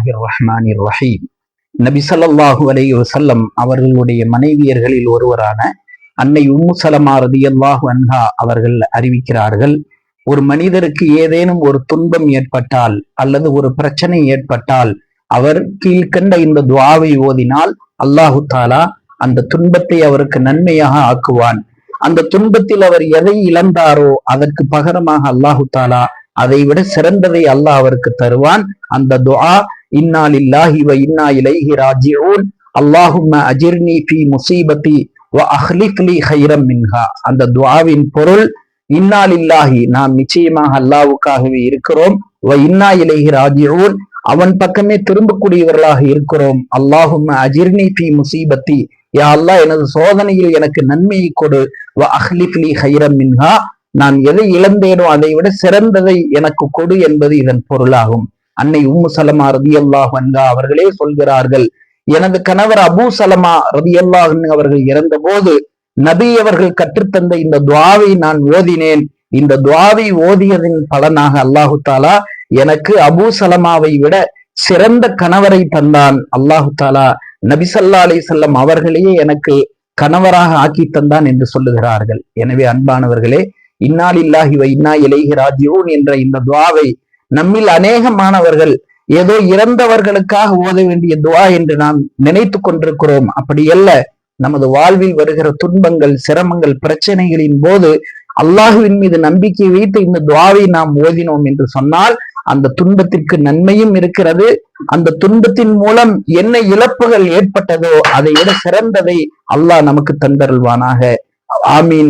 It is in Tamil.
பிஸ்மில்லாஹிர் ரஹ்மானிர் ரஹீம். நபி ஸல்லல்லாஹு அலைஹி வஸல்லம் அவர்களுடைய மனைவியர்களில் ஒருவரான அன்னை உம்மு ஸலமா ரலியல்லாஹு அன்ஹா அவர்கள் அறிவிக்கிறார்கள், ஒரு மனிதருக்கு ஏதேனும் ஒரு துன்பம் ஏற்பட்டால் அல்லது ஒரு பிரச்சனை ஏற்பட்டால் அவர் கீழ்கண்ட இந்த துஆவை ஓதினால் அல்லாஹு தாலா அந்த துன்பத்தை அவருக்கு நன்மையாக ஆக்குவான். அந்த துன்பத்தில் அவர் எதை இழந்தாரோ அதற்கு பகரமாக அல்லாஹு தாலா அதை விட சிறந்ததை அல்லாஹ் அவருக்கு தருவான். அந்த துஆ இன்னா லில்லாஹி வ இன்னா இலைஹி ராஜிஊன் அல்லாஹும்ம அஜிர்னி ஃபீ முஸீபத்தி வ அஹ்லிஃப் லி கைரம் மின்ஹா. அந்த துஆவின் பொருள், இன்னா லில்லாஹி நாம் நிச்சயமாக அல்லாஹ்வுக்காகவே இருக்கிறோம், வ இன்னா இலைஹி ராஜிஊன் அவன் பக்கமே திரும்பக்கூடியவர்களாக இருக்கிறோம். அல்லாஹும்ம அஜிர்னி ஃபீ முஸீபத்தி, யா அல்லாஹ் எனது சோதனையில் எனக்கு நன்மையை கொடு, வ அஹ்லிஃப் லி கைரம் மின்ஹா நான் எதை இழந்தேனோ அதை விட சிறந்ததை எனக்கு கொடு என்பது இதன் பொருளாகும். அன்னை உம்மு ஸலமா ரலியல்லாஹு அன்ஹா அவர்களே சொல்கிறார்கள், எனது கணவர் அபூ ஸலமா ரலியல்லாஹு அன்ஹு அவர்கள் இறந்த போது நபி அவர்கள் கற்றுத்தந்த இந்த துஆவை நான் ஓதினேன். இந்த துஆவை ஓதியதின் பலனாக அல்லாஹு தாலா எனக்கு அபூ ஸலமாவை விட சிறந்த கணவரை தந்தான். அல்லாஹு தாலா நபி ஸல்லல்லாஹு அலைஹி வஸல்லம் அவர்களையே எனக்கு கணவராக ஆக்கி தந்தான் என்று சொல்லுகிறார்கள். எனவே அன்பானவர்களே, இன்னா லில்லாஹி வ இன்னா இலைஹி ராஜிஊன் என்ற இந்த துஆவை நம்மில் அநேகமானவர்கள் ஏதோ இறந்தவர்களுக்காக ஓத வேண்டிய துஆ என்று நாம் நினைத்து கொண்டிருக்கிறோம். அப்படி அல்ல. நமது வாழ்வில் வருகிற துன்பங்கள், சிரமங்கள், பிரச்சனைகளின் போது அல்லாஹுவின் மீது நம்பிக்கை வைத்து இந்த துஆவை நாம் ஓதினோம் என்று சொன்னால் அந்த துன்பத்திற்கு நன்மையும் இருக்கிறது. அந்த துன்பத்தின் மூலம் என்ன இழப்புகள் ஏற்பட்டதோ அதை விட சிறந்ததை அல்லாஹ் நமக்கு தந்தருள்வானாக. ஆமீன்.